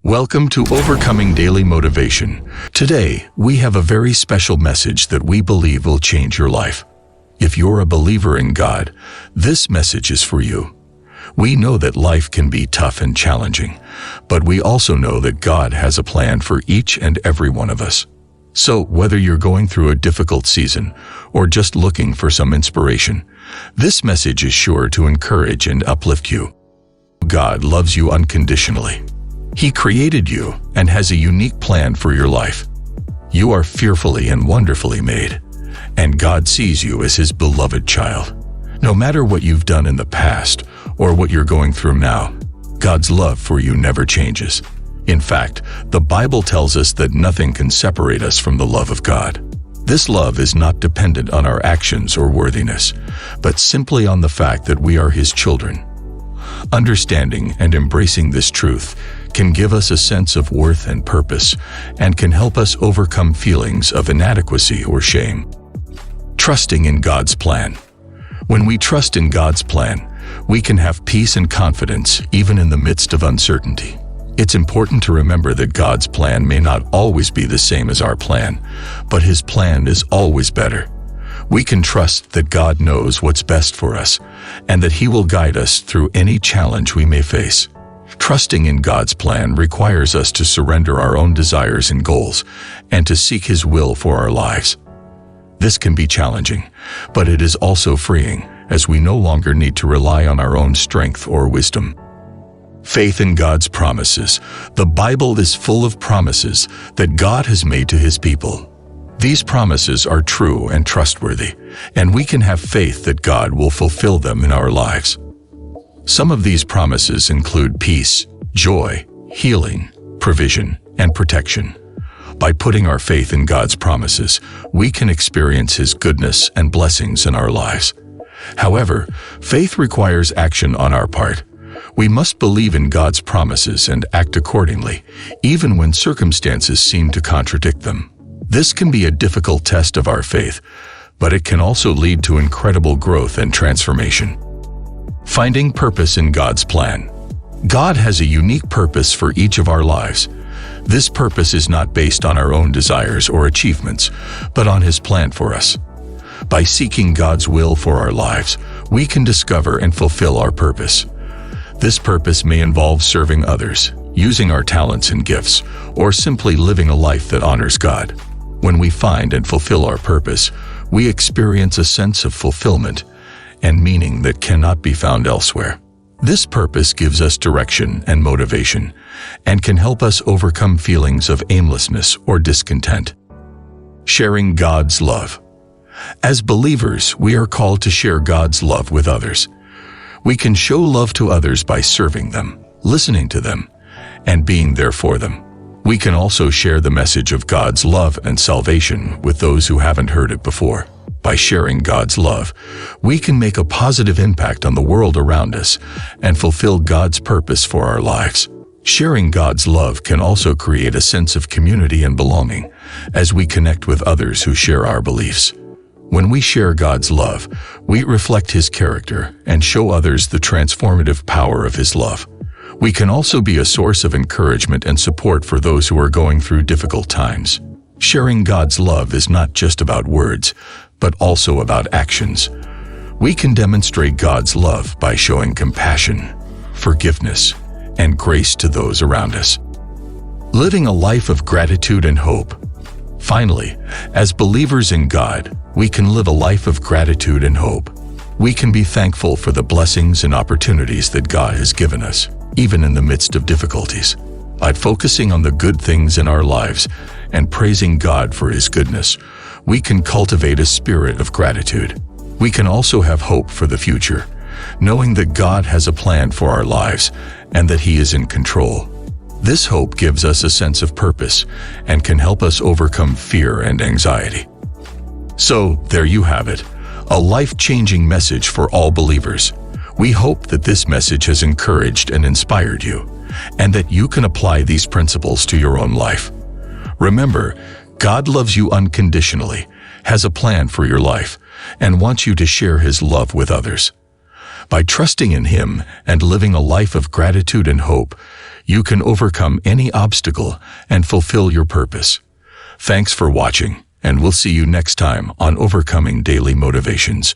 Welcome to Overcoming Daily Motivation. Today, we have a very special message that we believe will change your life. If you're a believer in God, this message is for you. We know that life can be tough and challenging, but we also know that God has a plan for each and every one of us. So, whether you're going through a difficult season or just looking for some inspiration, this message is sure to encourage and uplift you. God loves you unconditionally. He created you and has a unique plan for your life. You are fearfully and wonderfully made, and God sees you as His beloved child. No matter what you've done in the past or what you're going through now, God's love for you never changes. In fact, the Bible tells us that nothing can separate us from the love of God. This love is not dependent on our actions or worthiness, but simply on the fact that we are His children. Understanding and embracing this truth can give us a sense of worth and purpose, and can help us overcome feelings of inadequacy or shame. Trusting in God's plan. When we trust in God's plan, we can have peace and confidence even in the midst of uncertainty. It's important to remember that God's plan may not always be the same as our plan, but His plan is always better. We can trust that God knows what's best for us, and that He will guide us through any challenge we may face. Trusting in God's plan requires us to surrender our own desires and goals, and to seek His will for our lives. This can be challenging, but it is also freeing, as we no longer need to rely on our own strength or wisdom. Faith in God's promises. The Bible is full of promises that God has made to His people. These promises are true and trustworthy, and we can have faith that God will fulfill them in our lives. Some of these promises include peace, joy, healing, provision, and protection. By putting our faith in God's promises, we can experience His goodness and blessings in our lives. However, faith requires action on our part. We must believe in God's promises and act accordingly, even when circumstances seem to contradict them. This can be a difficult test of our faith, but it can also lead to incredible growth and transformation. Finding purpose in God's plan. God has a unique purpose for each of our lives. This purpose is not based on our own desires or achievements, but on His plan for us. By seeking God's will for our lives, we can discover and fulfill our purpose. This purpose may involve serving others, using our talents and gifts, or simply living a life that honors God. When we find and fulfill our purpose, we experience a sense of fulfillment and meaning that cannot be found elsewhere. This purpose gives us direction and motivation, and can help us overcome feelings of aimlessness or discontent. Sharing God's love. As believers, we are called to share God's love with others. We can show love to others by serving them, listening to them, and being there for them. We can also share the message of God's love and salvation with those who haven't heard it before. By sharing God's love, we can make a positive impact on the world around us and fulfill God's purpose for our lives. Sharing God's love can also create a sense of community and belonging as we connect with others who share our beliefs. When we share God's love, we reflect His character and show others the transformative power of His love. We can also be a source of encouragement and support for those who are going through difficult times. Sharing God's love is not just about words, but also about actions. We can demonstrate God's love by showing compassion, forgiveness, and grace to those around us. Living a life of gratitude and hope. Finally, as believers in God, we can live a life of gratitude and hope. We can be thankful for the blessings and opportunities that God has given us, even in the midst of difficulties. By focusing on the good things in our lives and praising God for His goodness, we can cultivate a spirit of gratitude. We can also have hope for the future, knowing that God has a plan for our lives and that He is in control. This hope gives us a sense of purpose and can help us overcome fear and anxiety. So, there you have it, a life-changing message for all believers. We hope that this message has encouraged and inspired you, and that you can apply these principles to your own life. Remember, God loves you unconditionally, has a plan for your life, and wants you to share His love with others. By trusting in Him and living a life of gratitude and hope, you can overcome any obstacle and fulfill your purpose. Thanks for watching, and we'll see you next time on Overcoming Daily Motivations.